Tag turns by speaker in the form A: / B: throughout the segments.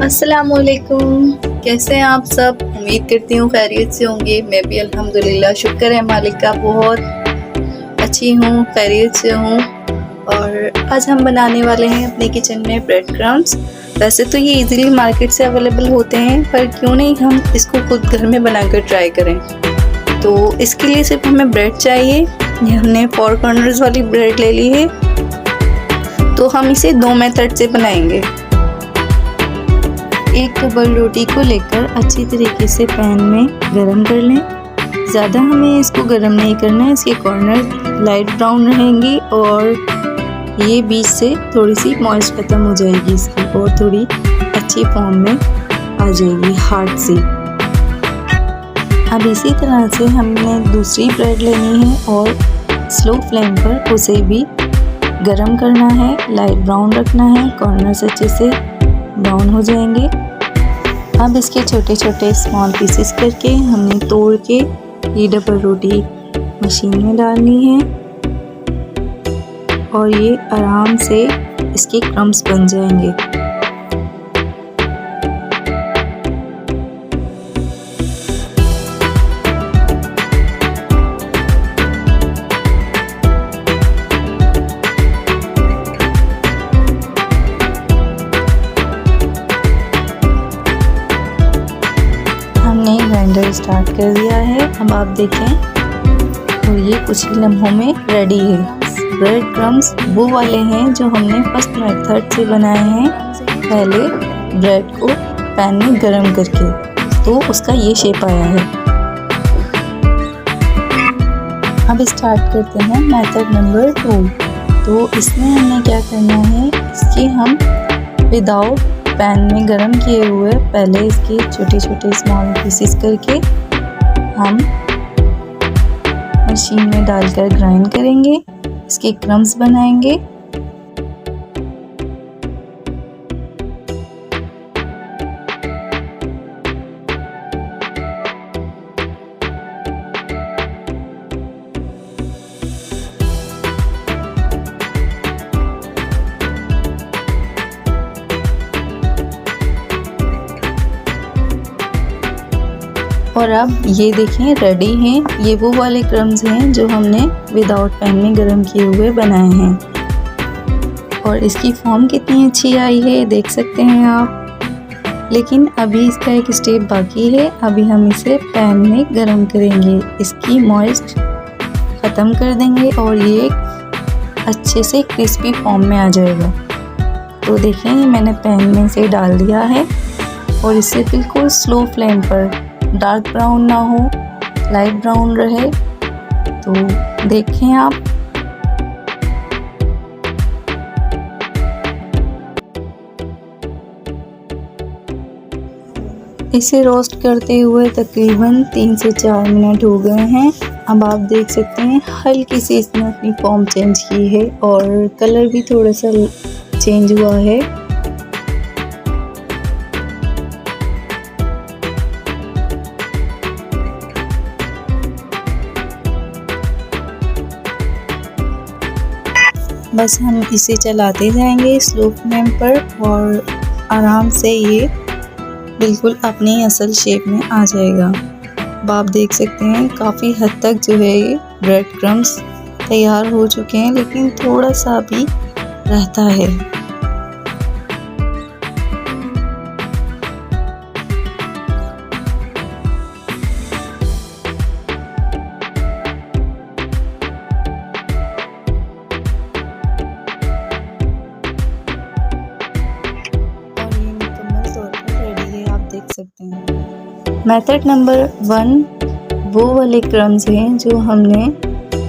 A: अस्सलामुअलैकुम। कैसे हैं आप सब? उम्मीद करती हूँ खैरियत से होंगे। मैं भी अल्हम्दुलिल्लाह, शुक्र है मालिक का, बहुत अच्छी हूँ, खैरियत से हूँ। और आज हम बनाने वाले हैं अपने किचन में ब्रेड क्रम्स। वैसे तो ये इजीली मार्केट से अवेलेबल होते हैं, पर क्यों नहीं हम इसको खुद घर में बनाकर ट्राई करें। तो इसके लिए सिर्फ हमें ब्रेड चाहिए। ये हमने 4 कॉर्नर्स वाली ब्रेड ले ली है। तो हम इसे 2 मेथड से बनाएंगे। एक डबल रोटी को लेकर अच्छी तरीके से पैन में गरम कर लें। ज़्यादा हमें इसको गरम नहीं करना है, इसके कॉर्नर लाइट ब्राउन रहेंगी और ये बीच से थोड़ी सी मॉइस्ट ख़त्म हो जाएगी इसकी और थोड़ी अच्छी फॉर्म में आ जाएगी हार्ड सी। अब इसी तरह से हमने दूसरी ब्रेड लेनी है और स्लो फ्लेम पर उसे भी गरम करना है, लाइट ब्राउन रखना है, कॉर्नर्स अच्छे से ब्राउन हो जाएंगे। अब इसके छोटे छोटे स्मॉल पीसेस करके हमने तोड़ के ये डबल रोटी मशीन में डालनी है और ये आराम से इसके क्रम्स बन जाएंगे। हमने ग्राइंडर स्टार्ट कर दिया है। अब आप देखें और ये कुछ ही लम्हों में रेडी है। ब्रेड क्रम्स वो वाले हैं जो हमने फर्स्ट मेथड से बनाए हैं, पहले ब्रेड को पैन में गरम करके, तो उसका ये शेप आया है। अब स्टार्ट करते हैं मेथड नंबर 2। तो इसमें हमने क्या करना है, इसके हम विदाउट पैन में गरम किए हुए पहले इसके छोटे छोटे स्मॉल पीसेस करके हम मशीन में डालकर ग्राइंड करेंगे, इसके क्रम्स बनाएंगे। और अब ये देखें रेडी हैं। ये वो वाले क्रम्स हैं जो हमने विदाउट पैन में गरम किए हुए बनाए हैं और इसकी फॉर्म कितनी अच्छी आई है, देख सकते हैं आप। लेकिन अभी इसका एक स्टेप बाकी है। अभी हम इसे पैन में गरम करेंगे, इसकी मॉइस्ट ख़त्म कर देंगे और ये अच्छे से क्रिस्पी फॉर्म में आ जाएगा। तो देखें मैंने पैन में इसे डाल दिया है और इसे बिल्कुल स्लो फ्लेम पर, डार्क ब्राउन ना हो, लाइट ब्राउन रहे, तो देखें आप। इसे रोस्ट करते हुए तकरीबन 3 से 4 मिनट हो गए हैं। अब आप देख सकते हैं हल्की सी इसने अपनी फॉर्म चेंज की है और कलर भी थोड़ा सा चेंज हुआ है। बस हम इसे चलाते जाएंगे स्लो फ्लेम पर और आराम से ये बिल्कुल अपनी असल शेप में आ जाएगा। अब आप देख सकते हैं काफ़ी हद तक जो है ये ब्रेड क्रम्स तैयार हो चुके हैं, लेकिन थोड़ा सा भी रहता है। सकते हैं। मेथड नंबर 1 वो वाले क्रम्स हैं जो हमने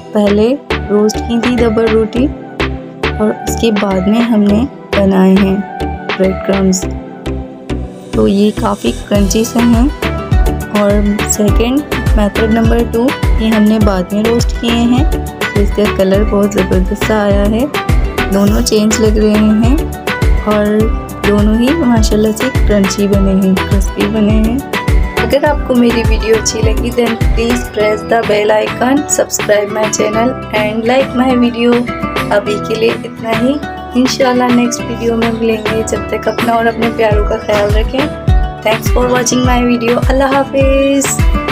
A: पहले रोस्ट की थी डबल रोटी और उसके बाद में हमने बनाए हैं ब्रेड क्रम्स। तो ये काफ़ी क्रंची से हैं। और सेकंड मेथड नंबर 2 ये हमने बाद में रोस्ट किए हैं, तो इसका कलर बहुत ज़बरदस्त आया है। दोनों चेंज लग रहे हैं और दोनों ही माशाल्लाह से क्रंची बने हैं, क्रिस्पी बने हैं। अगर आपको मेरी वीडियो अच्छी लगी then please press the bell icon, subscribe my channel and like my video. अभी के लिए इतना ही। इंशाल्लाह नेक्स्ट वीडियो में मिलेंगे। जब तक अपना और अपने प्यारों का ख्याल रखें। Thanks for watching my video. अल्लाह हाफिज़।